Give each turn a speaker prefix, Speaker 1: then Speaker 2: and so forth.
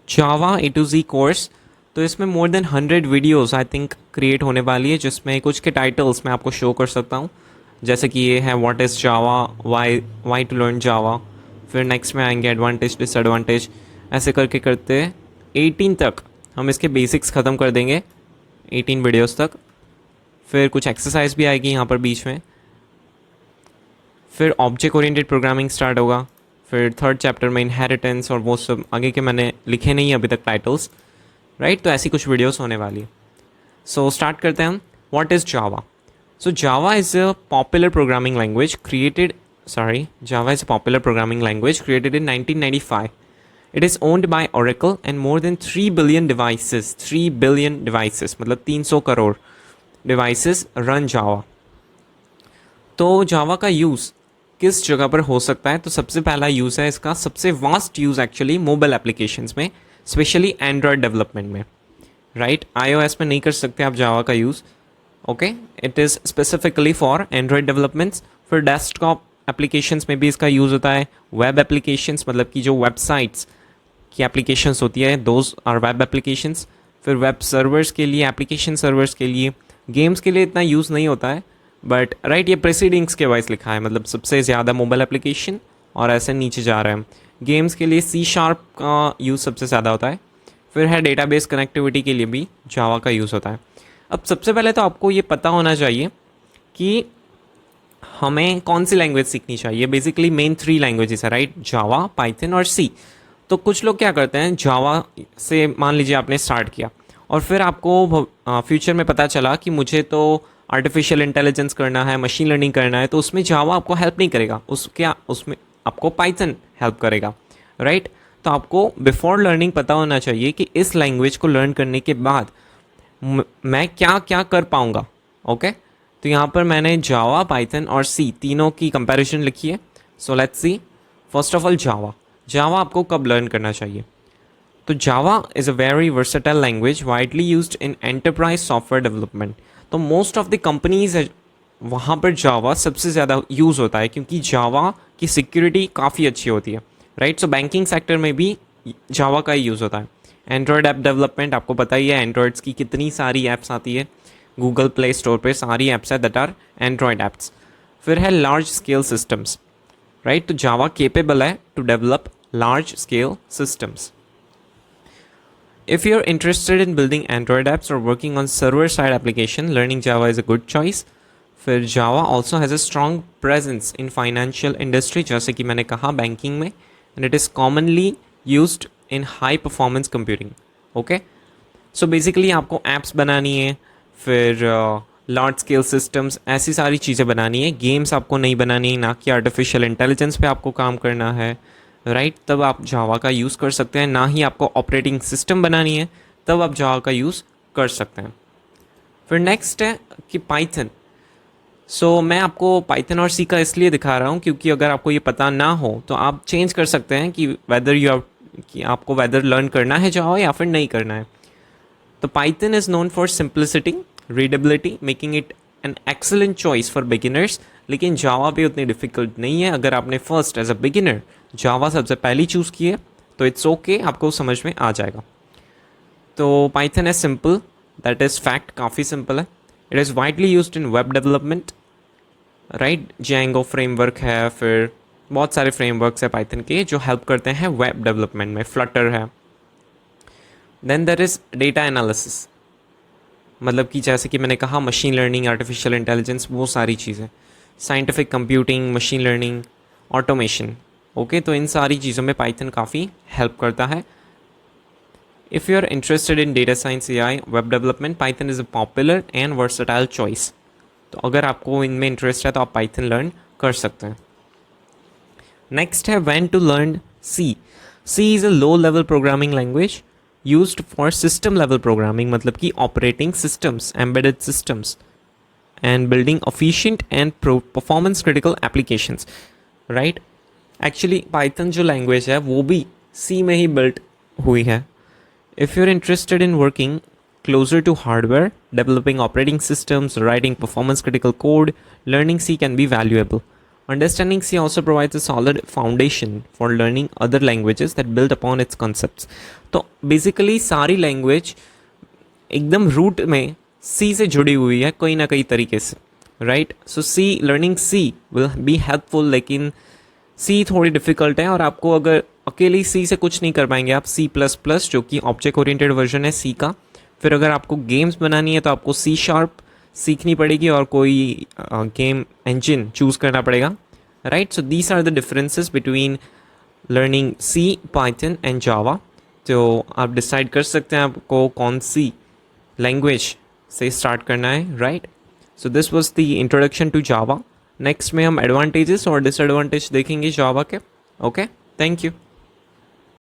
Speaker 1: Java A to ji course. तो इसमें more than 100 videos I think create होने वाली है, जिसमें कुछ के टाइटल्स मैं आपको शो कर सकता हूँ। जैसे कि ये है what is Java, why to learn Java. फिर नेक्स्ट में आएंगे एडवांटेज डिसएडवांटेज, ऐसे करके करते 18 तक हम इसके बेसिक्स ख़त्म कर देंगे, 18 वीडियोस तक। फिर कुछ एक्सरसाइज भी आएगी यहाँ पर बीच में। फिर ऑब्जेक्ट ओरिएंटेड प्रोग्रामिंग स्टार्ट होगा। फिर थर्ड चैप्टर में इनहेरिटेंस और वो सब आगे के मैंने लिखे नहीं अभी तक टाइटल्स, राइट। तो ऐसी कुछ वीडियोस होने वाली है। सो स्टार्ट करते हैं हम। What is Java? So Java is a popular programming language created Java is a popular programming language created in 1995. It is owned by Oracle and more than 3 billion devices, 3 billion devices मतलब 300 crore devices run Java. तो Java का use किस जगह पर हो सकता है? तो सबसे पहला यूज़ है इसका, सबसे vast use actually mobile applications में, स्पेशली एंड्रॉयड डेवलपमेंट में, राइट। iOS में नहीं कर सकते आप जावा का use, okay. It is specifically for Android developments. फिर डेस्कटॉप एप्लीकेशंस में भी इसका यूज़ होता है। वेब एप्लीकेशंस मतलब कि जो वेबसाइट्स की एप्लीकेशंस होती है, दोज आर वेब एप्लीकेशंस। फिर वेब सर्वर्स के लिए, एप्लीकेशन सर्वर्स के लिए, गेम्स के लिए इतना यूज़ नहीं होता है, बट राइट ये प्रेसिडिंग्स के वाइज लिखा है, मतलब सबसे ज़्यादा मोबाइल एप्लीकेशन और ऐसे नीचे जा रहे हैं। गेम्स के लिए C# का यूज़ सबसे ज़्यादा होता है। फिर है डेटाबेस कनेक्टिविटी के लिए भी जावा का यूज़ होता है। अब सबसे पहले तो आपको ये पता होना चाहिए कि हमें कौन सी लैंग्वेज सीखनी चाहिए। बेसिकली मेन 3 लैंग्वेजेस है, राइट, जावा, पाइथन और सी। तो कुछ लोग क्या करते हैं, जावा से मान लीजिए आपने स्टार्ट किया और फिर आपको फ्यूचर में पता चला कि मुझे तो आर्टिफिशियल इंटेलिजेंस करना है, मशीन लर्निंग करना है, तो उसमें जावा आपको हेल्प नहीं करेगा, उसमें आपको पाइथन हेल्प करेगा, राइट। तो आपको बिफोर लर्निंग पता होना चाहिए कि इस लैंग्वेज को लर्न करने के बाद मैं क्या क्या कर पाऊँगा, ओके। तो यहाँ पर मैंने जावा, पाइथन और सी तीनों की कंपैरिजन लिखी है। So let's see. First of all Java आपको कब लर्न करना चाहिए? तो जावा is a very versatile language widely used in enterprise software development. तो मोस्ट ऑफ द कंपनीज है वहाँ पर जावा सबसे ज़्यादा यूज़ होता है, क्योंकि जावा की सिक्योरिटी काफ़ी अच्छी होती है, राइट। सो बैंकिंग सेक्टर में भी जावा का ही यूज़ होता है। एंड्रॉयड ऐप डेवलपमेंट आपको पता ही है, एंड्रॉयड्स की कितनी सारी ऐप्स आती है, गूगल प्ले स्टोर पे सारी ऐप्स है दैट आर एंड्रॉयड ऐप्स। फिर है लार्ज स्केल सिस्टम्स, राइट। तो जावा केपेबल है to develop large scale systems. If you're interested in building Android apps or working on server-side application, learning Java is a good choice. फिर Java also has a strong presence in financial industry, जैसे कि मैंने कहा banking में, and it is commonly used in high performance computing. Okay? So basically आपको apps बनानी है, फिर लार्ज स्केल सिस्टम्स, ऐसी सारी चीज़ें बनानी है। गेम्स आपको नहीं बनानी है, ना कि आर्टिफिशियल इंटेलिजेंस पे आपको काम करना है, राइट। तब आप जावा का यूज़ कर सकते हैं। ना ही आपको ऑपरेटिंग सिस्टम बनानी है, तब आप जावा का यूज़ कर सकते हैं। फिर नेक्स्ट है कि पाइथन। सो मैं आपको पाइथन और सी का इसलिए दिखा रहा हूँ क्योंकि अगर आपको ये पता ना हो तो आप चेंज कर सकते हैं कि आपको वेदर लर्न करना है जावा या फिर नहीं करना है। तो Python is known for simplicity, readability, making it an excellent choice for beginners. लेकिन जावा भी उतनी डिफ़िकल्ट नहीं है। अगर आपने फर्स्ट एज अ बिगिनर जावा सबसे पहली चूज़ की है तो इट्स ओके, आपको समझ में आ जाएगा। तो Python is simple, that is fact, काफ़ी सिंपल है। It is widely used in web development, right. Django framework है, फिर बहुत सारे फ्रेमवर्क्स है पाइथन के जो हेल्प करते हैं वेब डेवलपमेंट में। फ्लटर है। Then there is data analysis, मतलब कि जैसे कि मैंने कहा मशीन लर्निंग, आर्टिफिशियल इंटेलिजेंस, वो सारी चीज़ें, scientific computing, machine learning, automation, okay. तो इन सारी चीज़ों में पाइथन काफ़ी हेल्प करता है। If you are interested in data science, AI, web development, Python is a popular and versatile choice. तो अगर आपको इनमें इंटरेस्ट है तो आप पाइथन लर्न कर सकते हैं। नेक्स्ट है when to learn C. C is a low level programming language used for system level programming, मतलब कि operating systems, embedded systems and building efficient and performance critical applications, right? Actually Python जो language है वो भी C में ही built हुई है। If you're interested in working closer to hardware, developing operating systems, writing performance critical code, learning C can be valuable. Understanding C also provides a solid foundation for learning other languages that build upon its concepts. तो basically सारी language एकदम root में सी से जुड़ी हुई है कोई ना कोई तरीके से, right. So C, learning C will be helpful, लेकिन सी थोड़ी डिफ़िकल्ट है और आपको अगर अकेले सी से कुछ नहीं कर पाएंगे आप. सी प्लस प्लस जो कि ऑब्जेक्ट ओरिएंटेड वर्जन है सी का. फिर अगर आपको गेम्स बनानी है तो आपको सी शार्प सीखनी पड़ेगी और कोई गेम इंजन चूज़ करना पड़ेगा, right. So these are the differences between learning C, Python and Java. तो आप डिसाइड कर सकते हैं आपको कौन सी लैंग्वेज से स्टार्ट करना है, right. So this was the introduction to Java. Next में हम एडवांटेजेस और डिसएडवांटेज देखेंगे जावा के. Okay, thank you.